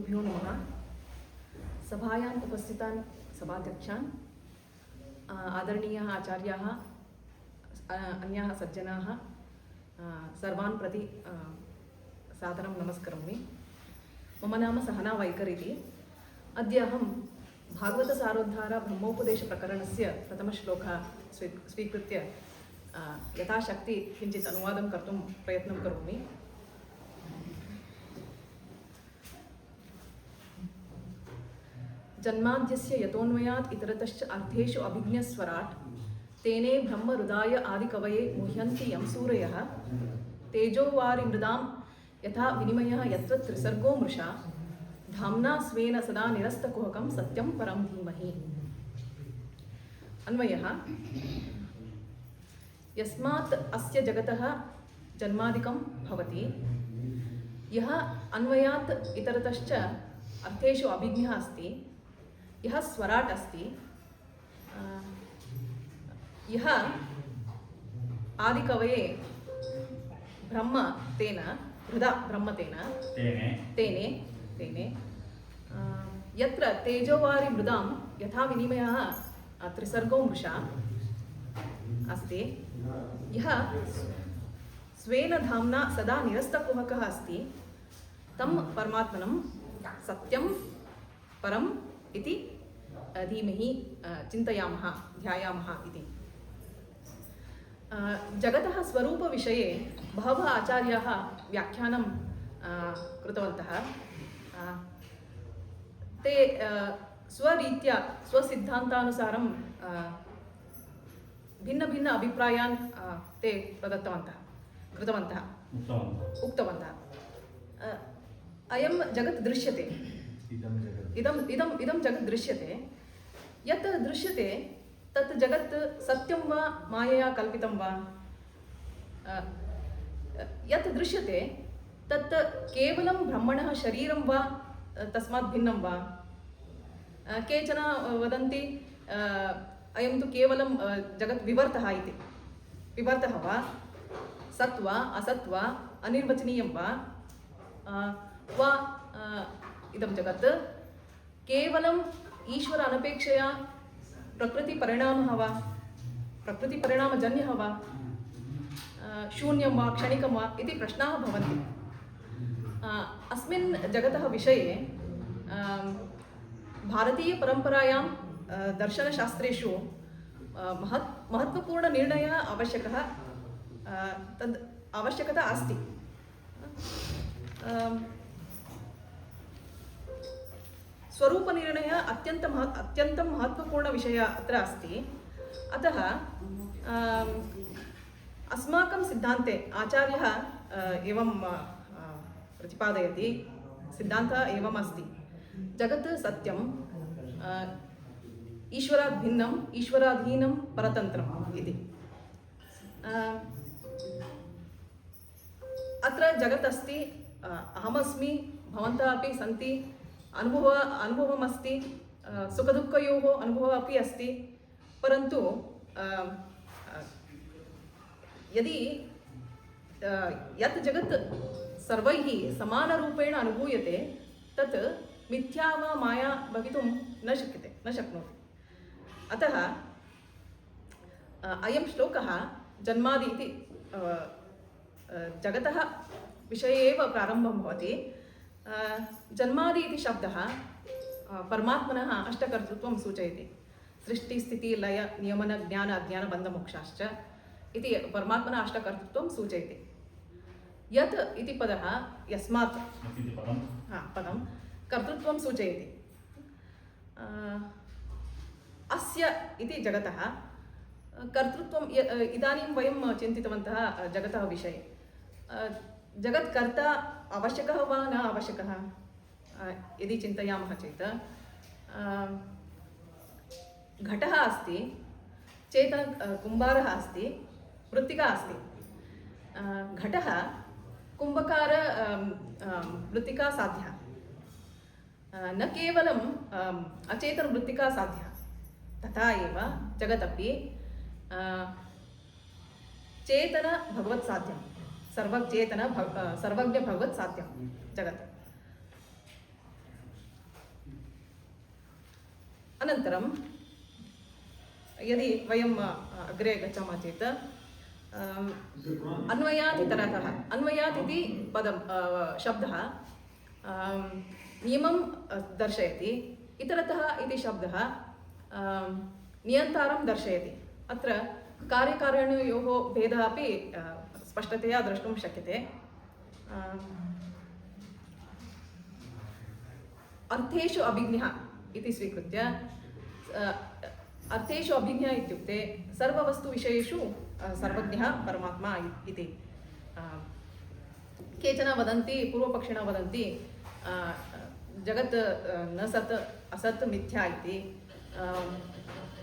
गुरुभ्यो नमः। सभायाम् उपस्थितान् सभाध्यक्षान्, आदरणीयाः आचार्याः, अन्याः सज्जनाः सर्वान् प्रति सादरं नमस्करोमि। मम नाम सहना वैकर इति। अद्य अहं भागवतसारोद्धार ब्रह्मोपदेशप्रकरणस्य प्रथमश्लोकः स्वीकृत्य यथाशक्ति किञ्चित् अनुवादं कर्तुं प्रयत्नं करोमि। जन्माद्यस्य यतोऽन्वयात् इतरतश्च अर्थेषु अभिज्ञस्वराट् तेने ब्रह्महृदाय आदिकवये मुह्यन्ति यं सूरयः तेजोवारि मृदां यथा विनिमयः यत्र त्रिसर्गो मृषा धाम्ना स्वेन सदा निरस्तकुहकं सत्यं परं धीमहि। अन्वयः: यस्मात् अस्य जगतः जन्मादिकं भवति, यः अन्वयात् इतरतश्च अर्थेषु अभिज्ञः अस्ति, यः स्वराट् अस्ति, यः आदिकवये ब्रह्म तेन हृदा ब्रह्म तेने यत्र तेजोवारि मृदां यथा विनिमयः त्रिसर्गो मृषा अस्ति, यः स्वेन धाम्ना सदा निरस्तकुहकः अस्ति, तं परमात्मनं सत्यं परम् इति धीमहि चिन्तयामः, ध्यायामः इति। जगतः स्वरूपविषये बहवः आचार्याः व्याख्यानं कृतवन्तः। ते स्वरीत्या स्वसिद्धान्तानुसारं भिन्न अभिप्रायान् ते कृतवन्तः उक्तवन्तः। अयं जगत् दृश्यते, इदं जगत् दृश्यते। यत् दृश्यते तत् जगत् सत्यं वा मायया कल्पितं वा? यत् दृश्यते तत् केवलं ब्रह्मणः शरीरं वा तस्मात् भिन्नं वा? केचन वदन्ति अयं तु केवलं जगत् विवर्तः इति। विवर्तः वा, सत् वा असत् वा, अनिर्वचनीयं वा इदं जगत् केवलं ईश्वर अनपेक्षया प्रकृतिपरिणामः वा, प्रकृतिपरिणामजन्यः वा, शून्यं वा क्षणिकं वा इति प्रश्नाः भवन्ति। अस्मिन् जगतः विषये भारतीयपरम्परायां दर्शनशास्त्रेषु महत्त्वपूर्णनिर्णयः आवश्यकः, तद् आवश्यकता अस्ति। स्वरूपनिर्णयः अत्यन्तं महत्त्वपूर्णविषयः अत्र अस्ति। अतः अस्माकं सिद्धान्ते आचार्यः एवं प्रतिपादयति, सिद्धान्तः एवम् अस्ति: जगत् सत्यं, ईश्वरात् भिन्नं, ईश्वराधीनं परतन्त्रम् इति। अत्र जगत् अस्ति, अहमस्मि, भवन्तः अपि सन्ति, अनुभवम् अस्ति, सुखदुःखयोः अनुभवः अपि अस्ति। परन्तु यदि यत् जगत् सर्वैः समानरूपेण अनुभूयते तत् मिथ्या वा माया भवितुं न शक्नोति। अतः अयं श्लोकः जन्मादि इति जगतः विषये एव प्रारम्भं भवति। जन्मादि इति शब्दः परमात्मनः अष्टकर्तृत्वं सूचयति। सृष्टिस्थिति लय नियमन ज्ञान अज्ञान बन्धमोक्षाश्च इति परमात्मनः अष्टकर्तृत्वं सूचयति। यत् इति पदः यस्मात् पदं कर्तृत्वं सूचयति। अस्य इति जगतः कर्तृत्वं इदानीं वयं चिन्तितवन्तः जगतः विषये। जगत्कर्ता आवश्यकः वा न आवश्यकः यदि चिन्तयामः चेत्, घटः अस्ति, चेतन कुम्भारः अस्ति, मृत्तिका अस्ति। घटः कुम्भकार मृत्तिका साध्या, न केवलं अचेतन मृत्तिका साध्या। तथा एव जगदपि चेतन भगवत् साध्यं, सर्वज्ञ भगवत् साध्यं जगत्। अनन्तरं यदि वयम् अग्रे गच्छामः चेत् अन्वयात् इतरतः, अन्वयात् इति पदं शब्दः नियमं दर्शयति, इतरतः इति शब्दः नियन्तारं दर्शयति। अत्र कार्यकारणयोः भेदः अपि स्पष्टतया द्रष्टुं शक्यते। अर्थेषु अभिज्ञः इति स्वीकृत्य, अर्थेषु अभिज्ञः इत्युक्ते सर्ववस्तुविषयेषु सर्वज्ञः परमात्मा इति। केचन वदन्ति, पूर्वपक्षिणः वदन्ति जगत् न सत् असत् मिथ्या इति,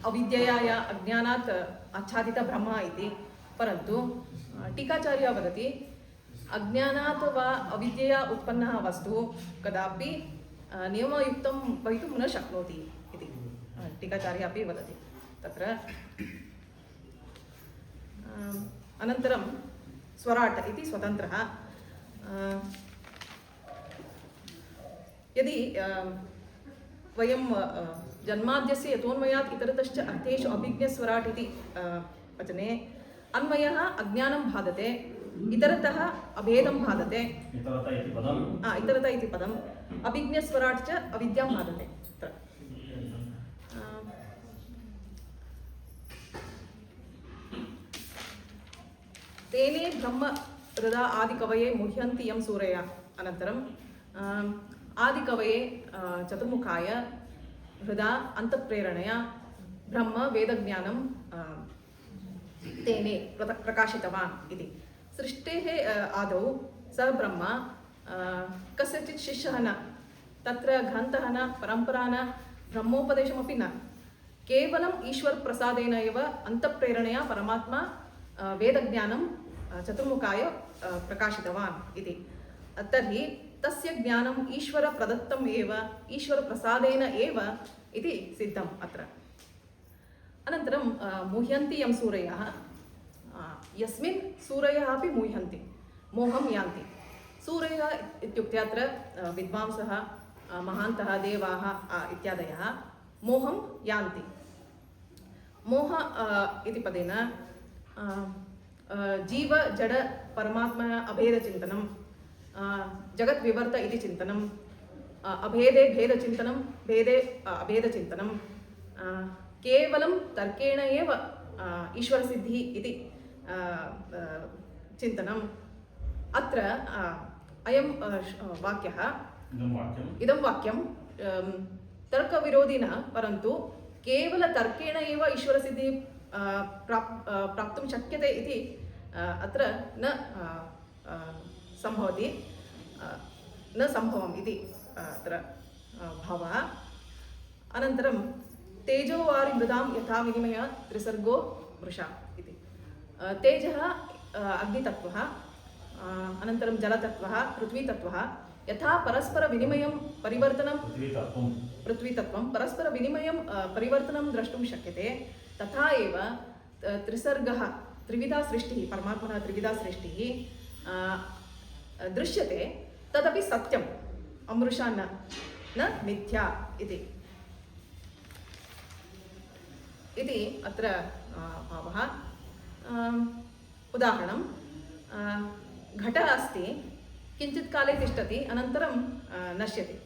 अविद्यया या अज्ञानात् आच्छादितः ब्रह्म इति। परन्तु टीकाचार्यः वदति अज्ञानात् वा अविद्यया उत्पन्नः वस्तु कदापि नियमयुक्तं भवितुं न शक्नोति इति टीकाचार्यः अपि वदति तत्र। अनन्तरं स्वराट् इति स्वतन्त्रः। यदि वयं जन्माद्यस्य यतोन्मयात् इतरतश्च अर्थेषु अभिज्ञस्वराट् इति वचने अन्वयः अज्ञानं बाधते, इतरतः अभेदं बाधते, इतरत इति पदम्, अभिज्ञस्वराट् च अविद्यां बाधते। तेने ब्रह्म हृदा आदिकवये मुह्यन्ति यं सूरयः। अनन्तरम् आदिकवये चतुर्मुखाय हृदा अन्तःप्रेरणया ब्रह्म वेदज्ञानं तेने प्रकाशितवान् इति। सृष्टेः आदौ स ब्रह्म कस्यचित् शिष्यः न, तत्र ग्रन्थः न, परम्परा न, ब्रह्मोपदेशमपि न, केवलम् ईश्वरप्रसादेन एव अन्तःप्रेरणया परमात्मा वेदज्ञानं चतुर्मुखाय प्रकाशितवान् इति। तर्हि तस्य ज्ञानम् ईश्वरप्रदत्तम् एव, ईश्वरप्रसादेन एव इति सिद्धम् अत्र। अनन्तरं मुह्यन्ति यं सूरयः, यस्मिन् सूरयः अपि मुह्यन्ति, मोहं यान्ति। सूरयः इत्युक्ते अत्र विद्वांसः, महान्तः, देवाः इत्यादयः मोहं यान्ति। मोह इति पदेन जीव जड परमात्मा अभेदचिन्तनं, जगद्विवर्त इति चिन्तनं, अभेदे भेदचिन्तनं, भेदे अभेदचिन्तनं, केवलं तर्केण एव ईश्वरसिद्धिः इति चिन्तनम्। अत्र अयं वाक्यः, इदं वाक्यं तर्कविरोधी न, परन्तु केवलतर्केण एव ईश्वरसिद्धिः प्राप्तुं शक्यते इति अत्र न सम्भवति, न सम्भवम् इति अत्र भावः। अनन्तरं तेजोवारि मृदां यथा विनिमय त्रिसर्गो वृषा इति। तेजः अग्नितत्त्वः, अनन्तरं जलतत्त्वः, पृथ्वीतत्त्वः यथा परस्परविनिमयं परिवर्तनं, पृथ्वीतत्त्वं परस्परविनिमयं परिवर्तनं द्रष्टुं शक्यते, तथा एव त्रिसर्गः, त्रिविधा सृष्टिः, परमात्मनः त्रिविधा सृष्टिः दृश्यते, तदपि सत्यम्, अमृषा न मिथ्या इति अत्र भावः। उदाहरणं, घटः अस्ति, किञ्चित् काले तिष्ठति, अनन्तरं नश्यति।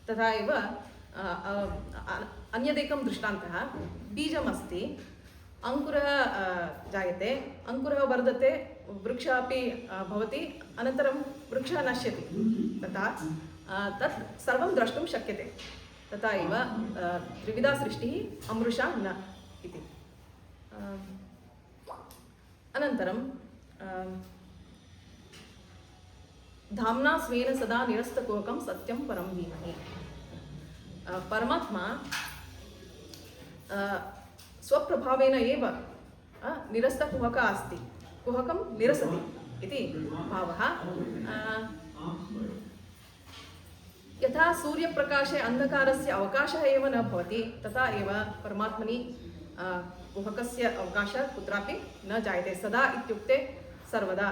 तथा एव अन्यदेकं दृष्टान्तः, बीजमस्ति, अङ्कुरः जायते, अङ्कुरः वर्धते, वृक्षः अपि भवति, अनन्तरं वृक्षः नश्यति। तथा तत् सर्वं द्रष्टुं शक्यते। तथा एव त्रिविधा सृष्टिः अमृषा न इति। अनन्तरं धाम्ना स्वेन सदा निरस्तकुहकं सत्यं परं धीमहि। परमात्मा स्वप्रभावेन एव निरस्तकुहकः अस्ति, कुहकं निरसति इति भावः। यथा सूर्यप्रकाशे अन्धकारस्य अवकाशः एव न भवति, तथा एव परमात्मनि कुहकस्य अवकाशः कुत्रापि न जायते। सदा इत्युक्ते सर्वदा,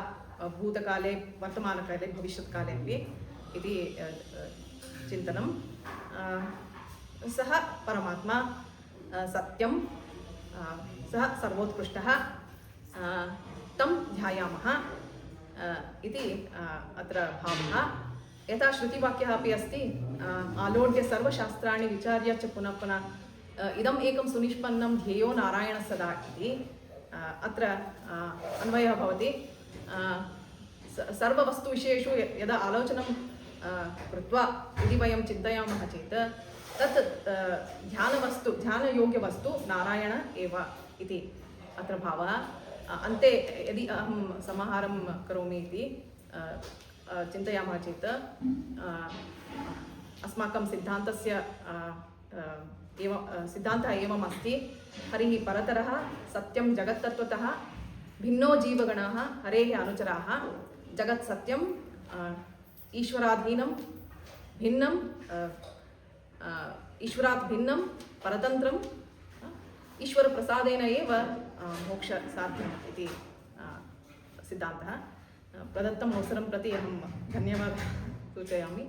भूतकाले, वर्तमानकाले, भविष्यत्काले अपि इति चिन्तनं। सः परमात्मा सत्यं सः सर्वोत्कृष्टः तं ध्यायामः इति अत्र भावः। यथा श्रुतिवाक्यः अपि अस्ति आलोड्य सर्वशास्त्राणि विचार्य च पुनः पुनः इदम् एकं सुनिष्पन्नं ध्येयो नारायणः सदा इति अत्र अन्वयः भवति। सर्ववस्तुविषयेषु यदा आलोचनं कृत्वा यदि वयं चिन्तयामः चेत् तत् ध्यानयोग्यवस्तु नारायण एव इति अत्र भावः। अन्ते यदि अहं समाहारं करोमि इति चिन्तयामः चेत् अस्माकं सिद्धान्तस्य सिद्धान्तः एवम् अस्ति। हरिः परतरः सत्यं जगत्तत्त्वतः भिन्नो जीवगणः हरेः अनुचराः जगत् सत्यं ईश्वराधीनं भिन्नं ईश्वरात् भिन्नं परतन्त्रं ईश्वरप्रसादेन एव मोक्षसाध्यम् इति सिद्धान्तः। प्रदत्तम् अवसरं प्रति अहं धन्यवादः सूचयामि।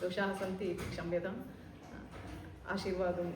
दोषाः सन्ति क्षम्यताम्। आशीर्वादं